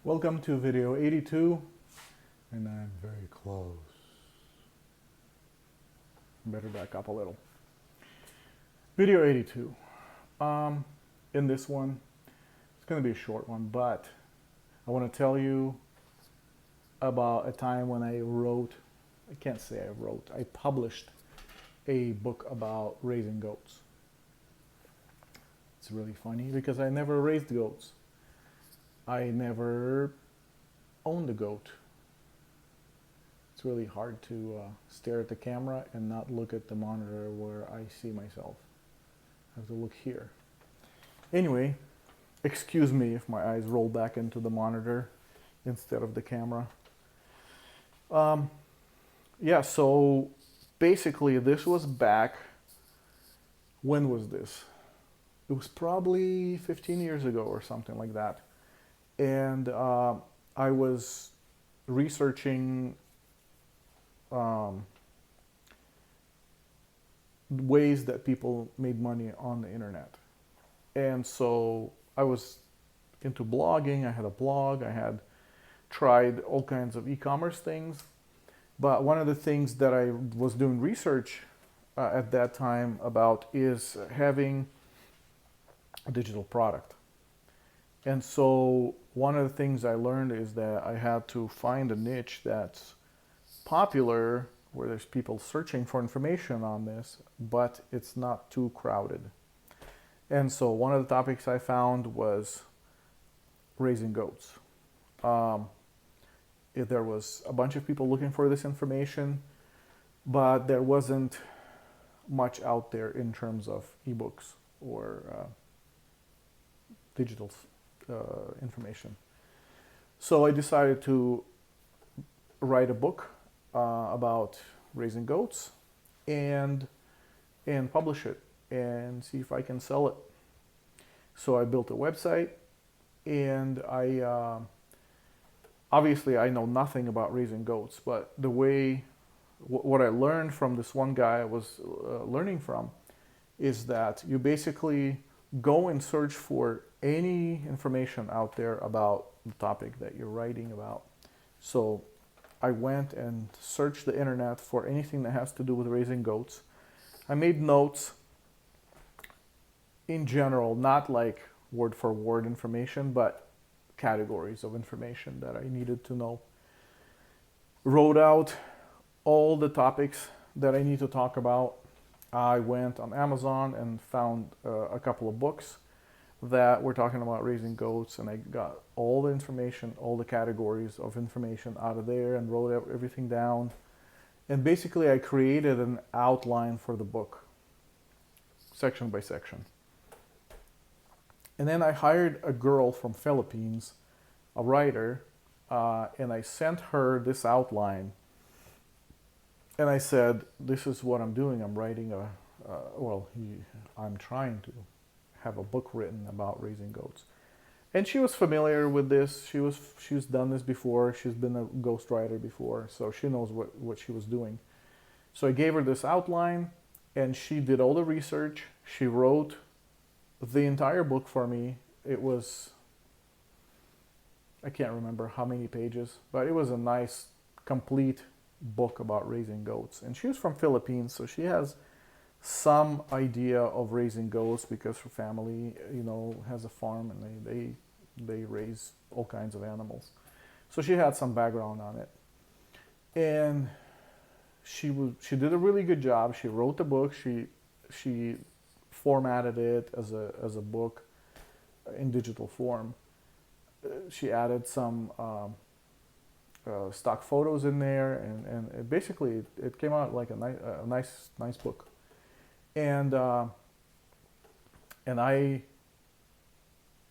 Welcome to video 82, and I'm very close. Better back up a little. Video 82. In this one, it's going to be a short one, but I want to tell you about a time when I published a book about raising goats. It's really funny because I never raised goats. I never owned a goat. It's really hard to stare at the camera and not look at the monitor where I see myself. I have to look here. Anyway, excuse me if my eyes roll back into the monitor instead of the camera. Yeah, so basically this was back, when was this? It was probably 15 years ago or something like that. And I was researching ways that people made money on the internet. And so I was into blogging. I had a blog. I had tried all kinds of e-commerce things. But one of the things that I was doing research at that time about is having a digital product. And so one of the things I learned is that I had to find a niche that's popular, where there's people searching for information on this, but it's not too crowded. And so one of the topics I found was raising goats. There was a bunch of people looking for this information, but there wasn't much out there in terms of ebooks or digital information. So I decided to write a book about raising goats and publish it and see if I can sell it. So I built a website, and I obviously I know nothing about raising goats, but the way what I learned from this one guy I was learning from is that you basically go and search for any information out there about the topic that you're writing about. So I went and searched the internet for anything that has to do with raising goats. I made notes in general, not like word for word information, but categories of information that I needed to know. Wrote out all the topics that I need to talk about. I went on Amazon and found a couple of books that were talking about raising goats, and I got all the information, all the categories of information out of there and wrote everything down. And basically I created an outline for the book, section by section. And then I hired a girl from Philippines, a writer, and I sent her this outline. And I said, this is what I'm doing. I'm writing I'm trying to have a book written about raising goats. And she was familiar with this. She's done this before. She's been a ghostwriter before, so she knows what she was doing. So I gave her this outline, and she did all the research. She wrote the entire book for me. It was, I can't remember how many pages, but it was a nice, complete book about raising goats. And she was from Philippines, so she has some idea of raising goats because her family, has a farm, and they raise all kinds of animals. So she had some background on it, and she did a really good job. She wrote the book. She formatted it as a book in digital form. She added some stock photos in there, and it came out like a nice book. And I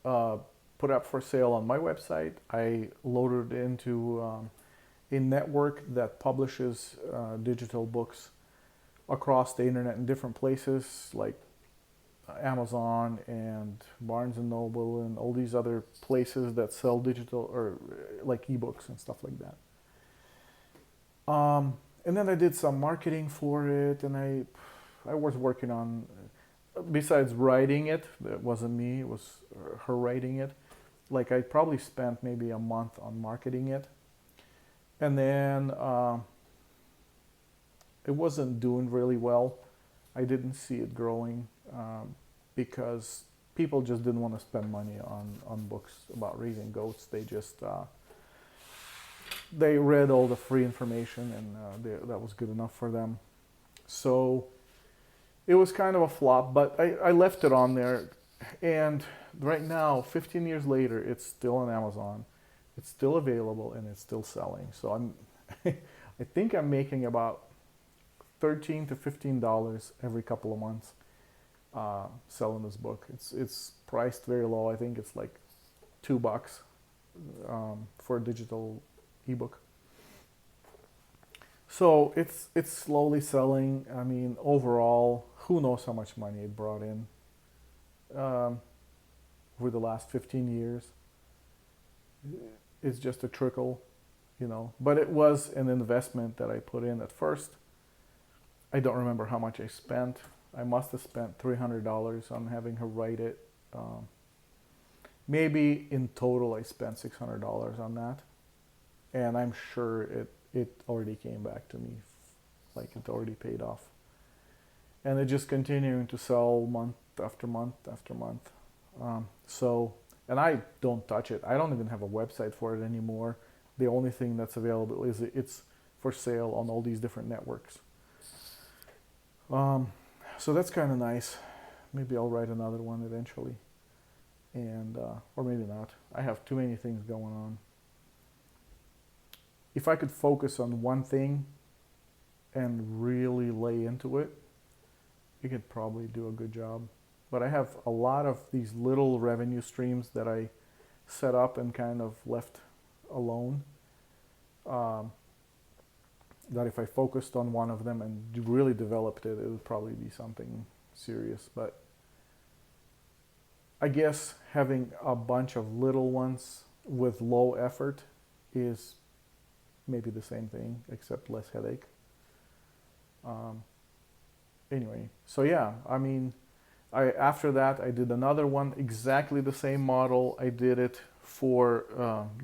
put up for sale on my website. I loaded it into a network that publishes digital books across the internet in different places, like Amazon and Barnes and Noble and all these other places that sell digital or like ebooks and stuff like that. And then I did some marketing for it, and I was working on, besides writing it, that wasn't me, it was her writing it, like I probably spent maybe a month on marketing it, and then it wasn't doing really well. I didn't see it growing because people just didn't want to spend money on books about raising goats. They just they read all the free information, and that was good enough for them. So it was kind of a flop, but I left it on there. And right now, 15 years later, it's still on Amazon. It's still available and it's still selling. So I think I'm making about $13 to $15 every couple of months selling this book. It's priced very low. I think it's like $2 for a digital ebook. So it's slowly selling. I mean, overall, who knows how much money it brought in over the last 15 years. It's just a trickle, you know. But it was an investment that I put in at first. I don't remember how much I spent. I must have spent $300 on having her write it. Maybe in total I spent $600 on that. And I'm sure it already came back to me, like it already paid off. And it's just continuing to sell month after month after month. And I don't touch it. I don't even have a website for it anymore. The only thing that's available is it's for sale on all these different networks. So that's kind of nice. Maybe I'll write another one eventually. And, or maybe not. I have too many things going on. If I could focus on one thing and really lay into it, you could probably do a good job. But I have a lot of these little revenue streams that I set up and kind of left alone. That if I focused on one of them and really developed it, it would probably be something serious. But I guess having a bunch of little ones with low effort is maybe the same thing, except less headache. Anyway, so yeah, I mean, after that I did another one, exactly the same model. I did it for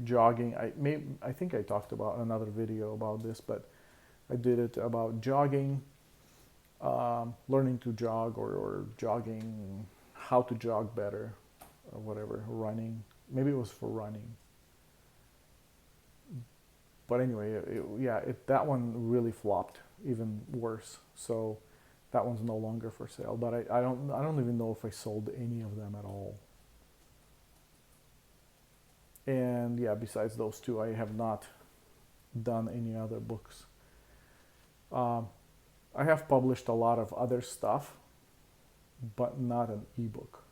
jogging. I think I talked about another video about this, but I did it about jogging, learning to jog or jogging, how to jog better, or whatever, running. Maybe it was for running. But anyway, that one really flopped, even worse. So that one's no longer for sale. But I don't even know if I sold any of them at all. And yeah, besides those two, I have not done any other books. I have published a lot of other stuff, but not an ebook.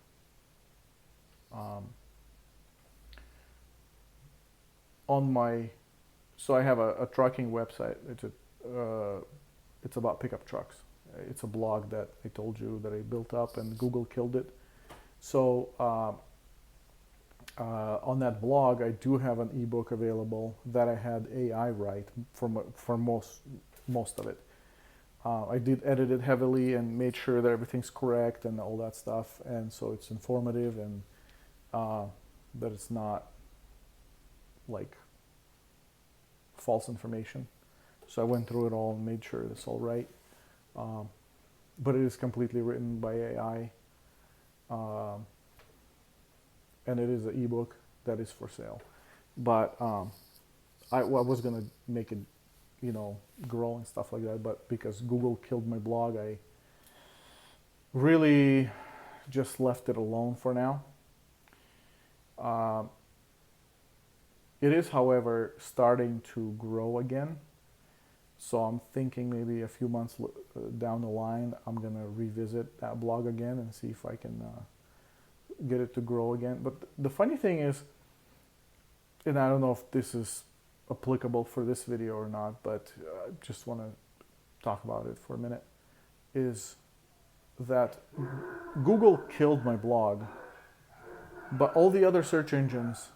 So I have a trucking website. It's about pickup trucks. It's a blog that I told you that I built up, and Google killed it. So on that blog, I do have an ebook available that I had AI write for most of it. I did edit it heavily and made sure that everything's correct and all that stuff, and so it's informative and that it's not like false information. So I went through it all and made sure it's all right. But it is completely written by AI, and it is an ebook that is for sale. But I was gonna make it, you know, grow and stuff like that, but because Google killed my blog, I really just left it alone for now. It is, however, starting to grow again. So I'm thinking maybe a few months down the line, I'm gonna revisit that blog again and see if I can get it to grow again. But the funny thing is, and I don't know if this is applicable for this video or not, but I just want to talk about it for a minute, is that Google killed my blog, but all the other search engines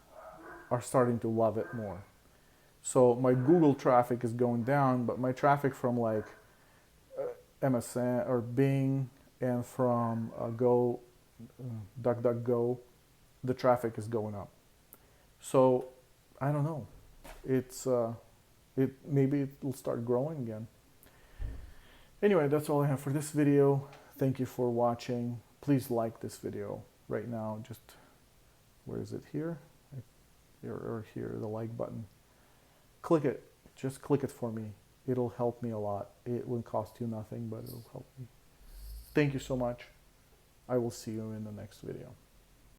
are starting to love it more. So my Google traffic is going down, but my traffic from like MSN or Bing and from DuckDuckGo, the traffic is going up. So I don't know. It's maybe it'll start growing again. Anyway, that's all I have for this video. Thank you for watching. Please like this video right now. Just, where is it, here? Or here, the like button. Click it. Just click it for me. It'll help me a lot. It won't cost you nothing, but it'll help me. Thank you so much. I will see you in the next video.